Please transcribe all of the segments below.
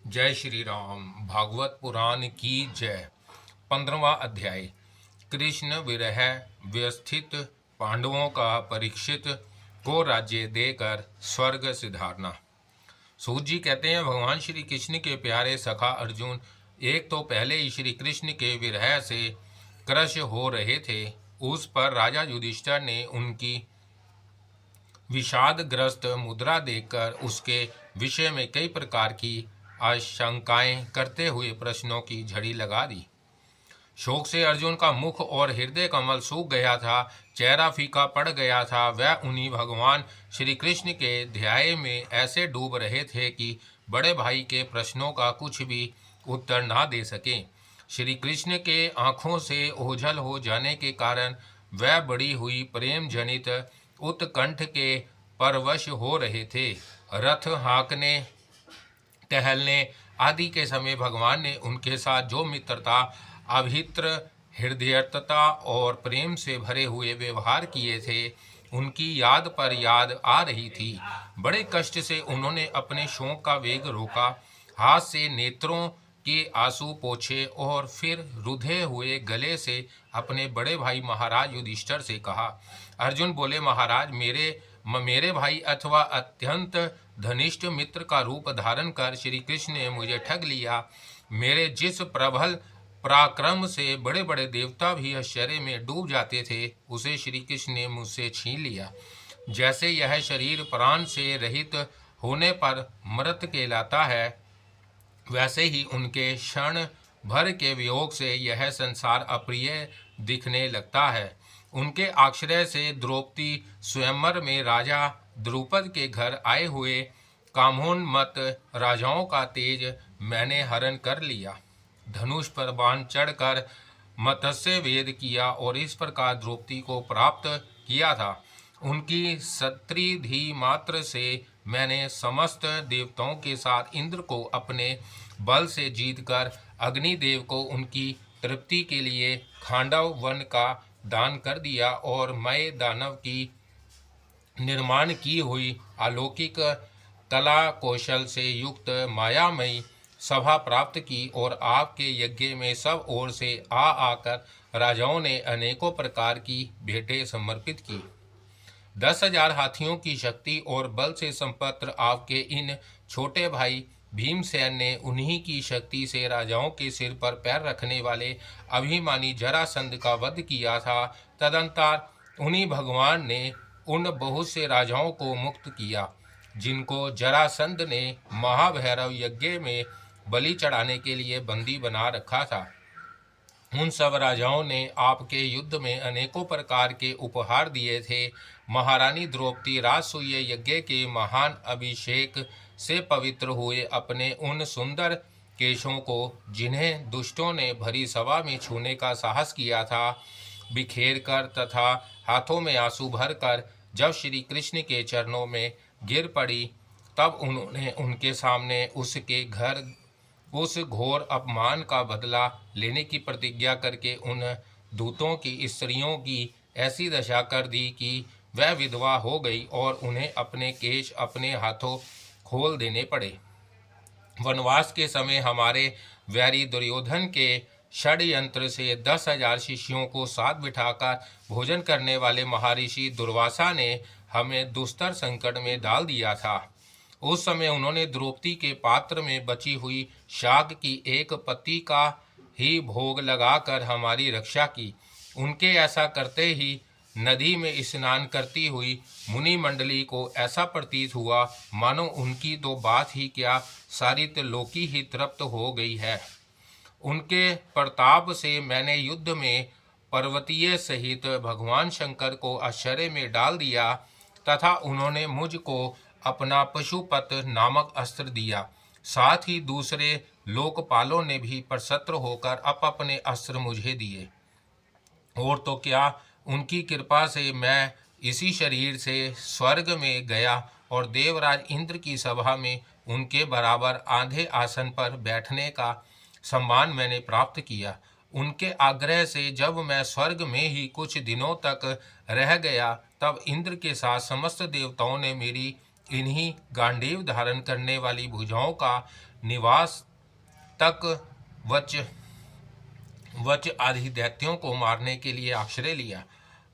जय श्री राम। भागवत पुराण की जय। 15वां अध्याय। कृष्ण विरह व्यवस्थित पांडवों का परीक्षित को राज्य देकर स्वर्ग सिधारना। सूत जी कहते हैं, भगवान श्री कृष्ण के प्यारे सखा अर्जुन एक तो पहले ही श्री कृष्ण के विरह से क्रश हो रहे थे। उस पर राजा युधिष्ठिर ने उनकी विषादग्रस्त मुद्रा देखकर उसके विषय में कई प्रकार की आशंकाएं करते हुए प्रश्नों की झड़ी लगा दी। शोक से अर्जुन का मुख और हृदय कमल सूख गया था, चेहरा फीका पड़ गया था। वह उन्हीं भगवान श्री कृष्ण के ध्याय में ऐसे डूब रहे थे कि बड़े भाई के प्रश्नों का कुछ भी उत्तर ना दे सके। श्री कृष्ण के आंखों से ओझल हो जाने के कारण वह बड़ी हुई प्रेम जनित उत्कंठ के परवश हो रहे थे। रथ हाँकने, टहलने आदि के समय भगवान ने उनके साथ जो मित्रता, अभित्र हृदयता और प्रेम से भरे हुए व्यवहार किए थे, उनकी याद पर याद आ रही थी। बड़े कष्ट से उन्होंने अपने शोक का वेग रोका, हाथ से नेत्रों के आंसू पोंछे और फिर रुधे हुए गले से अपने बड़े भाई महाराज युधिष्ठिर से कहा। अर्जुन बोले, महाराज, मेरे भाई अथवा अत्यंत धनिष्ठ मित्र का रूप धारण कर श्री कृष्ण ने मुझे ठग लिया। मेरे जिस प्रबल पराक्रम से बड़े बड़े देवता भी आश्चर्य में डूब जाते थे, उसे श्री कृष्ण ने मुझसे छीन लिया। जैसे यह शरीर प्राण से रहित होने पर मृत कहलाता है, वैसे ही उनके क्षण भर के वियोग से यह संसार अप्रिय दिखने लगता है। उनके आश्रय से द्रौपदी स्वयंवर में राजा द्रुपद के घर आए हुए कामोन्मत्त राजाओं का तेज मैंने हरण कर लिया। धनुष पर बाण चढ़कर मत्स्य वेद किया और इस प्रकार द्रौपदी को प्राप्त किया था। उनकी सत्रिधि मात्र से मैंने समस्त देवताओं के साथ इंद्र को अपने बल से जीतकर अग्निदेव को उनकी तृप्ति के लिए खांडव वन का दान कर दिया और मैं दानव की निर्माण की हुई अलौकिक कला कौशल से युक्त मायामयी सभा प्राप्त की और आपके यज्ञ में सब ओर से आकर राजाओं ने अनेकों प्रकार की भेंटें समर्पित की। 10,000 हाथियों की शक्ति और बल से संपन्न आपके इन छोटे भाई भीमसेन ने उन्हीं की शक्ति से राजाओं के सिर पर पैर रखने वाले अभिमानी जरासंध का वध किया था। तदंतर उन्हीं भगवान ने उन बहुत से राजाओं को मुक्त किया जिनको जरासंध ने महाभैरव यज्ञ में बलि चढ़ाने के लिए बंदी बना रखा था। उन सब राजाओं ने आपके युद्ध में अनेकों प्रकार के उपहार दिए थे। महारानी द्रौपदी राजसूय यज्ञ के महान अभिषेक से पवित्र हुए अपने उन सुंदर केशों को, जिन्हें दुष्टों ने भरी सभा में छूने का साहस किया था, बिखेर कर तथा हाथों में आंसू भरकर जब श्री कृष्ण के चरणों में गिर पड़ी, तब उन्होंने उनके सामने उस घोर अपमान का बदला लेने की प्रतिज्ञा करके उन दूतों की स्त्रियों की ऐसी दशा कर दी कि वह विधवा हो गई और उन्हें अपने केश अपने हाथों खोल देने पड़े। वनवास के समय हमारे वैरी दुर्योधन के षड्यंत्र से 10,000 शिष्यों को साथ बिठाकर भोजन करने वाले महर्षि दुर्वासा ने हमें दुस्तर संकट में डाल दिया था। उस समय उन्होंने द्रौपदी के पात्र में बची हुई शाक की एक पत्ती का ही भोग लगाकर हमारी रक्षा की। उनके ऐसा करते ही नदी में स्नान करती हुई मुनि मंडली को ऐसा प्रतीत हुआ मानो उनकी तो बात ही क्या, सारी त्रिलोकी ही तृप्त हो गई है। उनके प्रताप से मैंने युद्ध में पर्वतीय सहित भगवान शंकर को आश्चर्य में डाल दिया तथा उन्होंने मुझको अपना पशुपत नामक अस्त्र दिया। साथ ही दूसरे लोकपालों ने भी प्रसन्न होकर अपने अस्त्र मुझे दिए। और तो क्या, उनकी कृपा से मैं इसी शरीर से स्वर्ग में गया और देवराज इंद्र की सभा में उनके बराबर आधे आसन पर बैठने का सम्मान मैंने प्राप्त किया। उनके आग्रह से जब मैं स्वर्ग में ही कुछ दिनों तक रह गया, तब इंद्र के साथ समस्त देवताओं ने मेरी इन्हीं गांडीव धारण करने वाली भुजाओं का निवास तक वच आदि दैत्यों को मारने के लिए आश्रय लिया।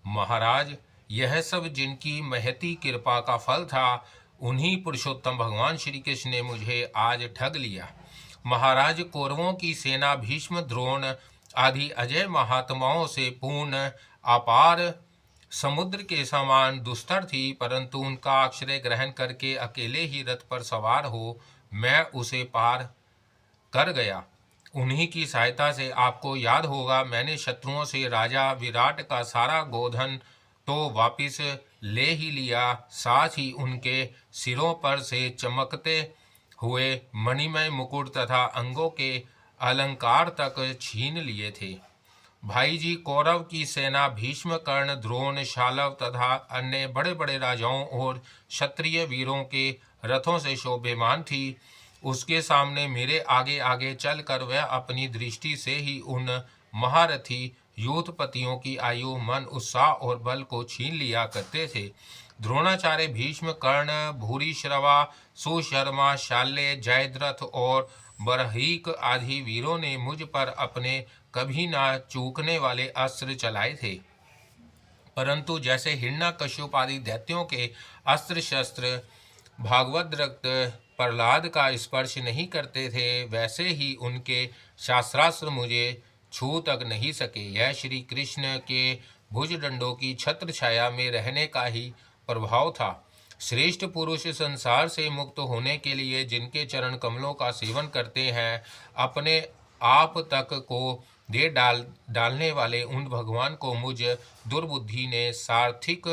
महाराज, यह सब जिनकी महती कृपा का फल था, उन्हीं पुरुषोत्तम भगवान श्री कृष्ण ने मुझे आज ठग लिया। महाराज, कौरवों की सेना भीष्म, द्रोण आदि अजय महात्माओं से पूर्ण अपार समुद्र के समान दुस्तर थी, परंतु उनका आश्रय ग्रहण करके अकेले ही रथ पर सवार हो मैं उसे पार कर गया। उन्हीं की सहायता से आपको याद होगा, मैंने शत्रुओं से राजा विराट का सारा गोधन तो वापिस ले ही लिया, साथ ही उनके सिरों पर से चमकते हुए मणिमय मुकुट तथा अंगों के अलंकार तक छीन लिए थे। भाई जी, कौरव की सेना भीष्म, कर्ण, द्रोण, शालव तथा अन्य बड़े बड़े राजाओं और क्षत्रिय वीरों के रथों से शोभेमान थी। उसके सामने मेरे आगे आगे चलकर वह अपनी दृष्टि से ही उन महारथी योधपतियों की आयु, मन, उत्साह और बल को छीन लिया करते थे। द्रोणाचार्य, भीष्म, कर्ण, भूरिश्रवा, सुशर्मा, शाल्य, जयद्रथ और बरहीक आदि वीरों ने मुझ पर अपने कभी ना चूकने वाले अस्त्र चलाए थे, परंतु जैसे हिरण्यकश्यप आदि दैत्यों के अस्त्र शस्त्र भागवत रक्त प्रहलाद का स्पर्श नहीं करते थे, वैसे ही उनके शास्त्रास्त्र मुझे छू तक नहीं सके। यह श्री कृष्ण के भुजदंडों की छत्र छाया में रहने का ही प्रभाव था। श्रेष्ठ पुरुष संसार से मुक्त होने के लिए जिनके चरण कमलों का सेवन करते हैं, अपने आप तक को दे डालने वाले उन भगवान को मुझ दुर्बुद्धि ने सारथिक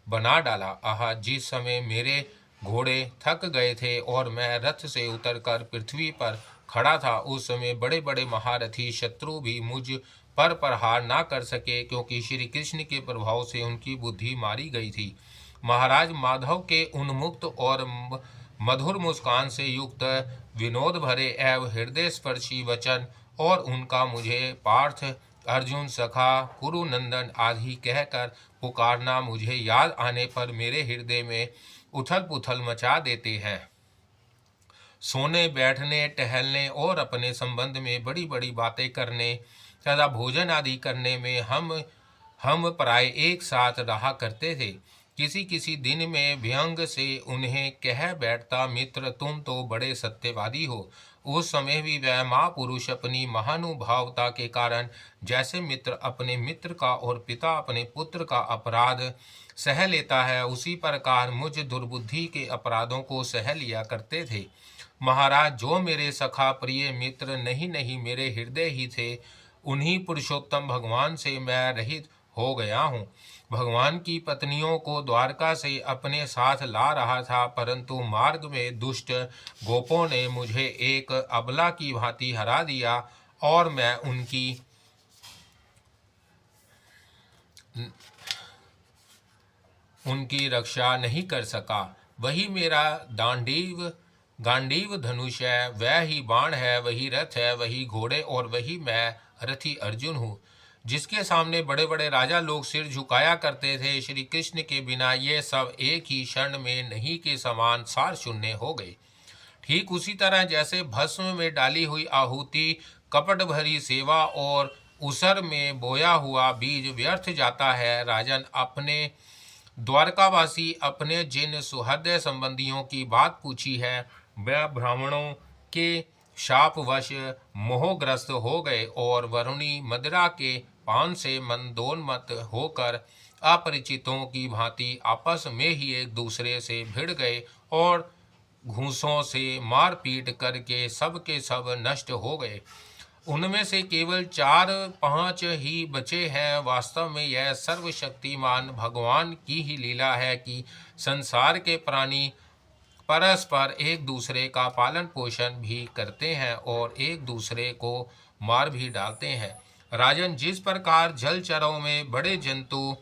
बना डाला। आह, जिस समय मेरे घोड़े थक गए थे और मैं रथ से उतरकर पृथ्वी पर खड़ा था, उस समय बड़े बड़े महारथी शत्रु भी मुझ पर प्रहार ना कर सके, क्योंकि श्री कृष्ण के प्रभाव से उनकी बुद्धि मारी गई थी। महाराज, माधव के उन्मुक्त और मधुर मुस्कान से युक्त विनोद भरे एवं हृदय स्पर्शी वचन और उनका मुझे पार्थ, अर्जुन, सखा, कुरुनंदन आदि कहकर पुकारना मुझे याद आने पर मेरे हृदय में उथल पुथल मचा देते हैं। सोने, बैठने, टहलने और अपने संबंध में बड़ी बड़ी बातें करने तथा भोजन आदि करने में हम प्राय एक साथ रहा करते थे। किसी किसी दिन में व्यंग से उन्हें कह बैठता, मित्र तुम तो बड़े सत्यवादी हो। उस समय भी वह महापुरुष अपनी महानुभावता के कारण जैसे मित्र अपने मित्र का और पिता अपने पुत्र का अपराध सह लेता है, उसी प्रकार मुझ दुर्बुद्धि के अपराधों को सह लिया करते थे। महाराज, जो मेरे सखा प्रिय मित्र नहीं मेरे हृदय ही थे, उन्हीं पुरुषोत्तम भगवान से मैं रहित हो गया हूँ। भगवान की पत्नियों को द्वारका से अपने साथ ला रहा था, परंतु मार्ग में दुष्ट गोपों ने मुझे एक अबला की भांति हरा दिया और मैं उनकी रक्षा नहीं कर सका। वही मेरा गांडीव धनुष है, वह ही बाण है, वही रथ है, वही घोड़े और वही मैं रथी अर्जुन हूँ, जिसके सामने बड़े बड़े राजा लोग सिर झुकाया करते थे। श्री कृष्ण के बिना ये सब एक ही क्षण में नहीं के समान सार शून्य हो गए। ठीक उसी तरह जैसे भस्म में डाली हुई आहुति, कपट भरी सेवा और उसर में बोया हुआ बीज व्यर्थ जाता है। राजन, अपने द्वारकावासी अपने जिन सुहृदय संबंधियों की बात पूछी है, वह ब्राह्मणों के शापवश मोहग्रस्त हो गए और वरुणी मदिरा के पान से मंदोन्मत्त होकर अपरिचितों की भांति आपस में ही एक दूसरे से भिड़ गए और घूसों से मारपीट करके सब के सब नष्ट हो गए। उनमें से केवल 4-5 ही बचे हैं। वास्तव में यह सर्वशक्तिमान भगवान की ही लीला है कि संसार के प्राणी परस्पर एक दूसरे का पालन पोषण भी करते हैं और एक दूसरे को मार भी डालते हैं। राजन, जिस प्रकार जलचरों में बड़े जंतु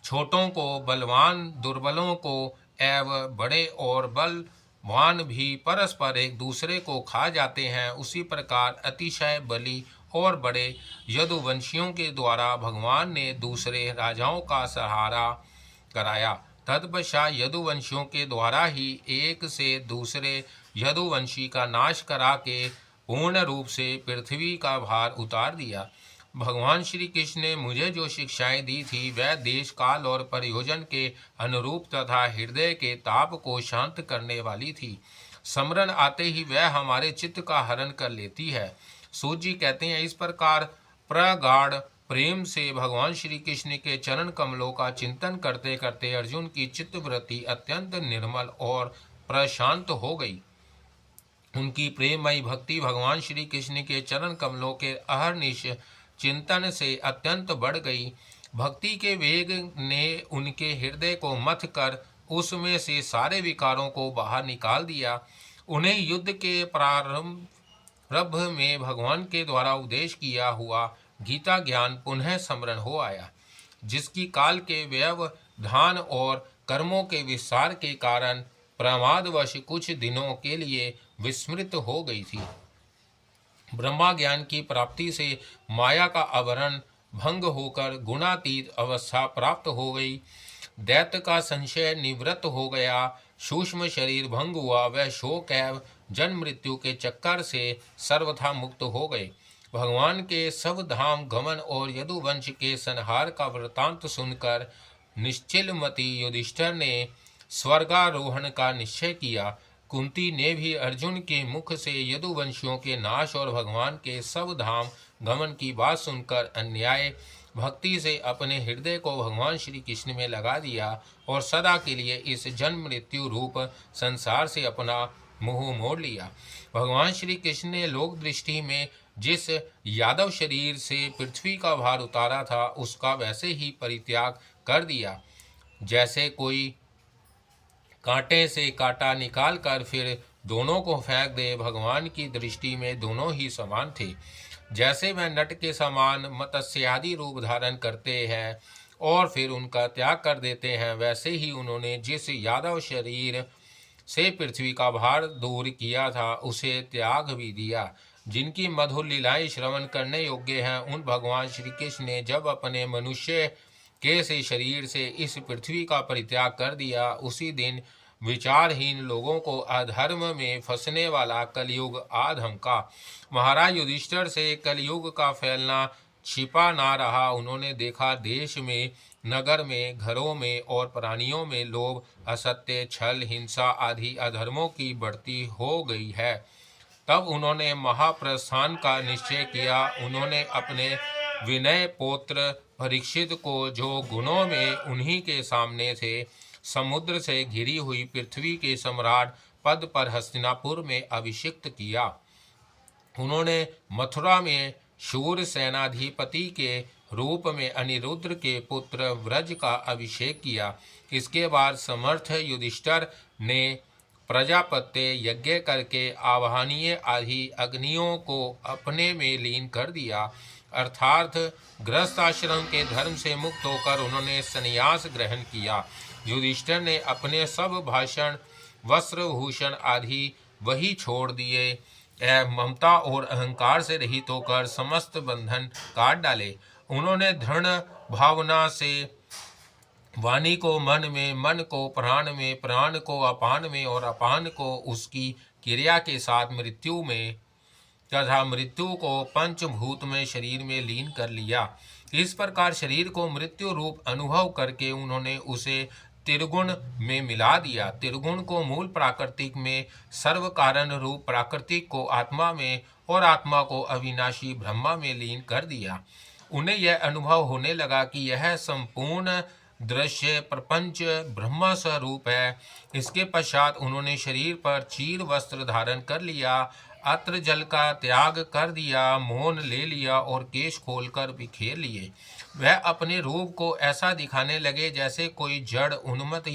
छोटों को, बलवान दुर्बलों को एवं बड़े और बलवान भी परस्पर एक दूसरे को खा जाते हैं, उसी प्रकार अतिशय बली और बड़े यदुवंशियों के द्वारा भगवान ने दूसरे राजाओं का सहारा कराया। तत्पश्चात यदुवंशियों के द्वारा ही एक से दूसरे यदुवंशी का नाश करा के पूर्ण रूप से पृथ्वी का भार उतार दिया। भगवान श्री कृष्ण ने मुझे जो शिक्षाएं दी थी वह देश काल और प्रयोजन के अनुरूप तथा हृदय के ताप को शांत करने वाली थी। स्मरण आते ही वह हमारे चित्त का हरण कर लेती है। सूत जी कहते हैं, इस प्रकार प्रगाढ़ प्रेम से भगवान श्री कृष्ण के चरण कमलों का चिंतन करते करते अर्जुन की चित्तवृत्ति अत्यंत निर्मल और प्रशांत हो गई। उनकी प्रेममयी भक्ति भगवान श्री कृष्ण के चरण कमलों के अहर्निश चिंतन से अत्यंत बढ़ गई। भक्ति के वेग ने उनके हृदय को मथ कर उसमें से सारे विकारों को बाहर निकाल दिया। उन्हें युद्ध के प्रारंभ में भगवान के द्वारा उपदेश किया हुआ गीता ज्ञान पुनः स्मरण हो आया, जिसकी काल के व्यवधान और कर्मों के विस्तार के कारण प्रमादवश कुछ दिनों के लिए विस्मृत हो गई थी। ब्रह्मा ज्ञान की प्राप्ति से माया का आवरण भंग होकर गुणातीत अवस्था प्राप्त हो गई। दैत्य का संशय निवृत्त हो गया। सूक्ष्म शरीर भंग हुआ। वह शोक एवं जन्म मृत्यु के चक्कर से सर्वथा मुक्त हो गए। भगवान के सब धाम गमन और यदुवंश के संहार का वृतांत सुनकर निश्चिलमति युधिष्ठिर ने स्वर्गारोहण का निश्चय किया। कुंती ने भी अर्जुन के मुख से यदुवंशियों के नाश और भगवान के सब धाम गमन की बात सुनकर अन्याय भक्ति से अपने हृदय को भगवान श्री कृष्ण में लगा दिया और सदा के लिए इस जन्म मृत्यु रूप संसार से अपना मुंह मोड़ लिया। भगवान श्री कृष्ण ने लोक दृष्टि में जिस यादव शरीर से पृथ्वी का भार उतारा था उसका वैसे ही परित्याग कर दिया, जैसे कोई कांटे से कांटा निकाल कर फिर दोनों को फेंक दे। भगवान की दृष्टि में दोनों ही समान थे। जैसे वह नट के समान मत्स्यादि रूप धारण करते हैं और फिर उनका त्याग कर देते हैं, वैसे ही उन्होंने जिस यादव शरीर से पृथ्वी का भार दूर किया था उसे त्याग भी दिया। जिनकी मधुर लीलाएं श्रवण करने योग्य हैं, उन भगवान श्री कृष्ण ने जब अपने मनुष्य के से शरीर से इस पृथ्वी का परित्याग कर दिया, उसी दिन विचारहीन लोगों को अधर्म में फंसने वाला कलयुग आ धमका। महाराज युधिष्ठिर से कलयुग का फैलना छिपा ना रहा। उन्होंने देखा देश में, नगर में, घरों में और प्राणियों में लोभ, असत्य, छल, हिंसा आदि अधर्मों की बढ़ती हो गई है। तब उन्होंने महाप्रस्थान का निश्चय किया। उन्होंने अपने विनय पौत्र परीक्षित को, जो गुणों में उन्हीं के सामने थे, समुद्र से घिरी हुई पृथ्वी के सम्राट पद पर हस्तिनापुर में अभिषिक्त किया। उन्होंने मथुरा में शूर सेनाधिपति के रूप में अनिरुद्ध के पुत्र व्रज का अभिषेक किया। इसके बाद समर्थ युधिष्ठिर ने प्रजापत्य यज्ञ करके आवाहनीय आदि अग्नियों को अपने में लीन कर दिया। अर्थात गृहस्थ आश्रम के धर्म से मुक्त होकर उन्होंने संन्यास ग्रहण किया। युधिष्ठिर ने अपने सब भाषण, वस्त्र, भूषण आदि वही छोड़ दिए। ममता और अहंकार से रहित होकर समस्त बंधन काट डाले। उन्होंने दृढ़ भावना से वाणी को मन में, मन को प्राण में, प्राण को अपान में और अपान को उसकी क्रिया के साथ मृत्यु में तथा मृत्यु को पंचभूत में शरीर में लीन कर लिया। इस प्रकार शरीर को मृत्यु रूप अनुभव करके उन्होंने उसे त्रिगुण में मिला दिया। त्रिगुण को मूल प्राकृतिक में, सर्व कारण रूप प्राकृतिक को आत्मा में और आत्मा को अविनाशी ब्रह्मा में लीन कर दिया। उन्हें यह अनुभव होने लगा कि यह संपूर्ण दृश्य प्रपंच ब्रह्म स्वरूप है। इसके पश्चात उन्होंने शरीर पर चीर वस्त्र धारण कर लिया, अत्र जल का त्याग कर दिया, मौन ले लिया और केश खोलकर बिखेर लिए। वह अपने रूप को ऐसा दिखाने लगे जैसे कोई जड़, उन्मत्त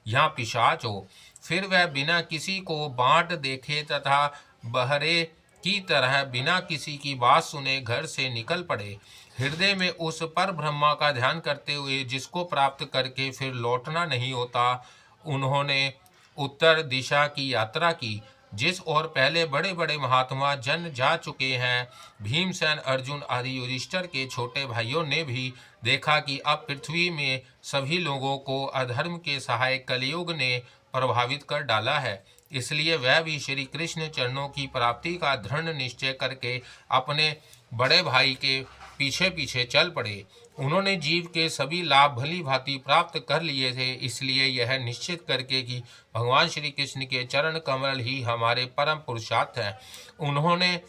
या पिशाच हो। फिर वह बिना किसी को बांट देखे तथा बहरे की तरह बिना किसी की बात सुने घर से निकल पड़े। हृदय में उस पर ब्रह्मा का ध्यान करते हुए, जिसको प्राप्त करके फिर लौटना नहीं होता, उन्होंने उत्तर दिशा की यात्रा की, जिस और पहले बड़े बड़े महात्मा जन जा चुके हैं। भीमसेन, अर्जुन आदि युधिष्ठिर के छोटे भाइयों ने भी देखा कि अब पृथ्वी में सभी लोगों को अधर्म के सहायक कलयुग ने प्रभावित कर डाला है। इसलिए वह भी श्री कृष्ण चरणों की प्राप्ति का दृढ़ निश्चय करके अपने बड़े भाई के पीछे पीछे चल पड़े। उन्होंने जीव के सभी लाभ भली भांति प्राप्त कर लिए थे, इसलिए यह निश्चित करके कि भगवान श्री कृष्ण के चरण कमल ही हमारे परम पुरुषार्थ हैं, उन्होंने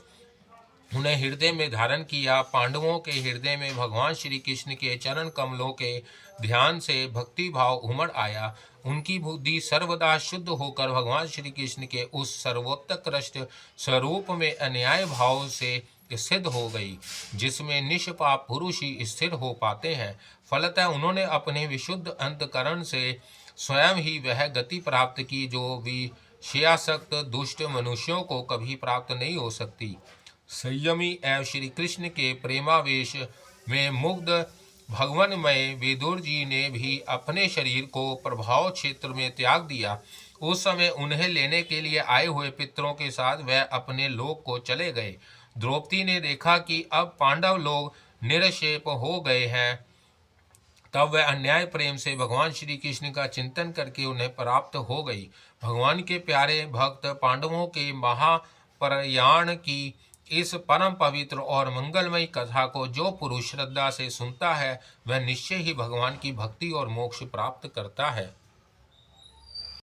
उन्हें हृदय में धारण किया। पांडवों के हृदय में भगवान श्री कृष्ण के चरण कमलों के ध्यान से भक्ति भाव उमड़ आया। उनकी बुद्धि सर्वदा शुद्ध होकर भगवान श्री कृष्ण के उस सर्वोत्कृष्ट स्वरूप में अन्याय भाव से सिद्ध हो गई, जिसमें निष्पाप पुरुष ही स्थिर हो पाते हैं। फलतः उन्होंने अपने विशुद्ध अंतकरण से स्वयं ही वह गति प्राप्त की जो विषयासक्त दुष्ट मनुष्यों को कभी प्राप्त नहीं हो सकती। संयमी एवं श्री कृष्ण के प्रेमावेश में मुग्ध भगवानमय विदुर जी ने भी अपने शरीर को प्रभाव क्षेत्र में त्याग दिया। उस समय उन्हें लेने के लिए आए हुए पितरों के साथ वह अपने लोक को चले गए। द्रौपदी ने देखा कि अब पांडव लोग निरशेप हो गए हैं, तब वह अन्याय प्रेम से भगवान श्री कृष्ण का चिंतन करके उन्हें प्राप्त हो गई। भगवान के प्यारे भक्त पांडवों के महाप्रयाण की इस परम पवित्र और मंगलमयी कथा को जो पुरुष श्रद्धा से सुनता है, वह निश्चय ही भगवान की भक्ति और मोक्ष प्राप्त करता है।